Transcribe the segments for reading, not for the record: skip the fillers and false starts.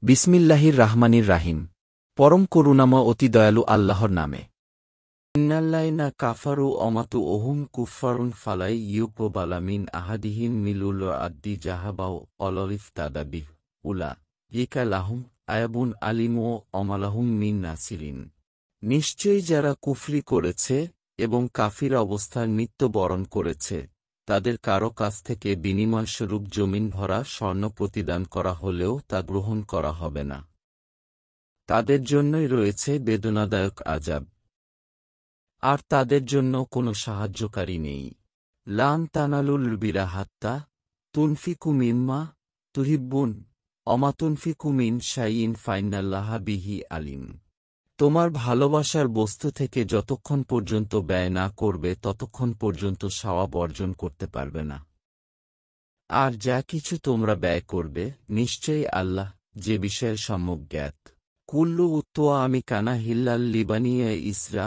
বিসমিল্লাহির রাহমানির রাহিম। পরম করুণাময় অতি দয়ালু আল্লাহর নামে। ইন্নাল্লাযীনা কাফারু অমাতু ওহুম কুফফারুন ফালাই ইউকবালা মিন আহাদিহিম মিলুল আদ্দি জাহাবাও অললিফতাদা বিহ উলাইকা লাহুম আযাবুন আলীম ওয়া আমালাহুম মিন নাসিরিন। নিশ্চয়ই যারা কুফরি করেছে এবং কাফির অবস্থায় মৃত্যুবরণ করেছে, তাদের কারো কাছ থেকে বিনিময়স্বরূপ জমিন ভরা স্বর্ণ প্রতিদান করা হলেও তা গ্রহণ করা হবে না। তাদের জন্যই রয়েছে বেদনাদায়ক আযাব, আর তাদের জন্য কোনো সাহায্যকারী নেই। লান তানালুল বিরা হাত্তা তুনফিকু মিম্মা তুহিব্বুন ওমা তুনফিকু মিন শাইইন ফাইন্নাল্লাহা বিহি আলিম। তোমার ভালোবাসার বস্তু থেকে যতক্ষণ পর্যন্ত ব্যয় না করবে ততক্ষণ পর্যন্ত সওয়াব অর্জন করতে পারবে না। আর যা কিছু তোমরা ব্যয় করবে, নিশ্চয়ই আল্লাহ যে বিষয়ের সম্যক জ্ঞাত। কুল্লু উত্তোয়া আমি কানা হিল্লাল লিবানিয়া ইসরা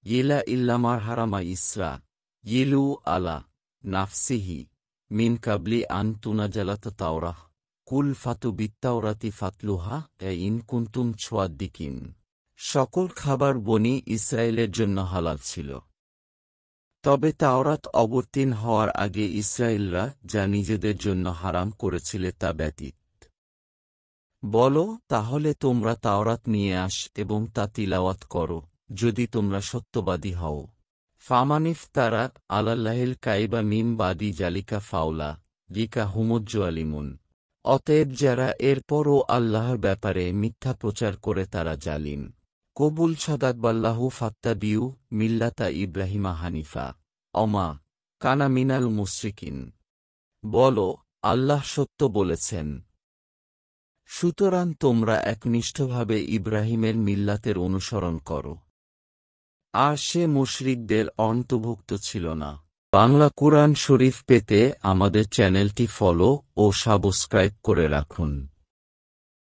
ইলা ইল্লামার হারামা ইসরা ইলু আলা নাফসিহি মিন কাবলি আন তুনাজালাত তাওরাহ কুল ফাতু বিত্তাওরাতি ফাতলুহা ইন কুনতুম ছোয়াদ্দিকিন। সকল খাবার বনি ইসরায়েলের জন্য হালাল ছিল, তবে তাওরাত অবতীর্ণ হওয়ার আগে ইসরায়েলরা যা নিজেদের জন্য হারাম করেছিল তা ব্যতীত। বলো, তাহলে তোমরা তাওরাত নিয়ে আস এবং তা তিলাওয়াত করো, যদি তোমরা সত্যবাদী হও। ফামানিফ তারা আলাল্লাহিল কাইবা মিম বাদি জালিকা ফাউলা লিকা হুমুজ্জুয়ালিমুন। অতএব যারা এরপরও আল্লাহর ব্যাপারে মিথ্যা প্রচার করে তারা জালিম। কবুল সাদাকবাল্লাহু ফাত্তাবিউ মিল্লাতা ইব্রাহিমা হানিফা অমা কানা মিনাল মুশরিকিন। বলো, আল্লাহ সত্য বলেছেন, সুতরাং তোমরা একনিষ্ঠভাবে ইব্রাহিমের মিল্লাতের অনুসরণ করো, আর সে মুশরিকদের অন্তর্ভুক্ত ছিল না। বাংলা কুরআন শরীফ পেতে আমাদের চ্যানেলটি ফলো ও সাবস্ক্রাইব করে রাখুন।